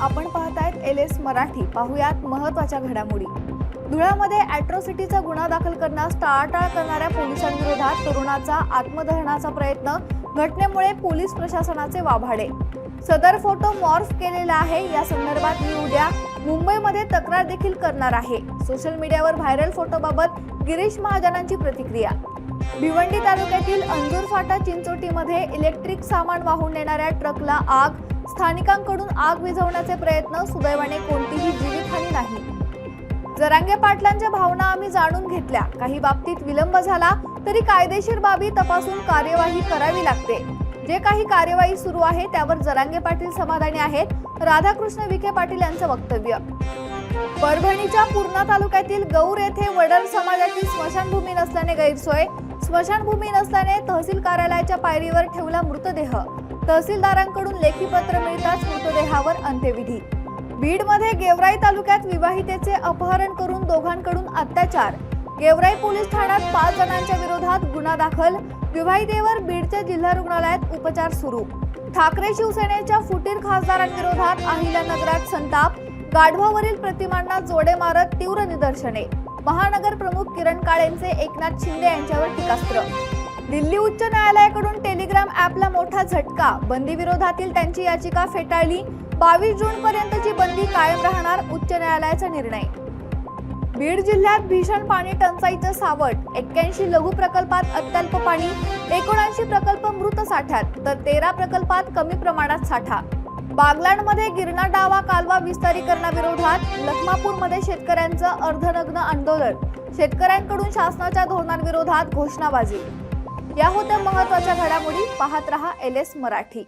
आपण पाहतायत LS मराठी। पाहुयात महत्त्वाच्या घडामोडी। धुळ्यामध्ये अॅट्रॉसिटीचा गुन्हा दाखल करण्यास टाळाटाळ करणाऱ्या पोलिसांविरोधात तरुणाचा आत्मदहनाचा प्रयत्न, घटनेमुळे पोलीस प्रशासनाचे वाभाडे। सदर फोटो मॉर्फ केलेला आहे। या संदर्भात मी उद्या मुंबईमध्ये तक्रार देखील करणार आहे। सोशल मीडियावर व्हायरल फोटोबाबत गिरीश महाजनांची प्रतिक्रिया। भिवंडी तालुक्यातील अंजूर फाटा चिंचोटीमध्ये इलेक्ट्रिक सामान वाहून नेणाऱ्या ट्रकला आग, स्थानिकांकडून आग विझवण्याचे प्रयत्न, सुदैवाने कोणतीही जीवितहानी नाही। जरांगे पाटलांच्या भावना आम्ही जाणून घेतल्या, काही बाबतीत विलंब झाला तरी कायदेशीर बाबी तपासून कार्यवाही करावी लागते। जे काही कार्यवाही सुरू आहे त्यावर जरांगे पाटील समाधानी आहेत, राधाकृष्ण विखे पाटील यांचं वक्तव्य। परभणीच्या पूर्णा तालुक्यातील गौर येथे वडर समाजाची स्मशानभूमी नसल्याने गैरसोय, स्मशानभूमी नसल्याने तहसील कार्यालयाच्या पायरीवर ठेवला मृतदेह, तहसीलदारांकडून लेखी पत्र मिळताच मृतदेहावर अंत्यविधी। बीडमध्ये गेवराई तालुक्यात विवाहितेचे अपहरण करून दोघांकडून अत्याचार, गेवराई पोलीस ठाण्यात 5 जणांच्या विरोधात गुन्हा दाखल, विवाहितेवर बीडच्या जिल्हा रुग्णालयात उपचार सुरू। ठाकरे शिवसेनेच्या फुटीर खासदारांविरोधात अहिल्यानगरात संताप, गाढवावरील प्रतिमांना जोडे मारत तीव्र निदर्शने, महानगर प्रमुख किरण काळेंचे एकनाथ शिंदे यांच्यावर टीकास्त्र। दिल्ली उच्च न्यायालयाकडून टेलिग्राम ॲपला मोठा झटका, बंदी विरोधातील त्यांची याचिका फेटाळली, 22 जून पर्यंतची बंदी कायम राहणार, उच्च न्यायालयाचा निर्णय। बीड जिल्ह्यात भीषण पाणी टंचाईचं सावट, 81 लघु प्रकल्पात अत्यल्प पाणी, 79 प्रकल्प मृत साठ्यात तर 13 प्रकल्पात कमी प्रमाणात साठा। बागलाणमध्ये गिरणा डावा कालवा विस्तारीकरणाविरोधात लखमापूरमध्ये शेतकऱ्यांचं अर्धनग्न आंदोलन, शेतकऱ्यांकडून शासनाच्या धोरणांविरोधात घोषणाबाजी। या होत्या महत्त्वाच्या घडामोडी। पाहत रहा LS मराठी।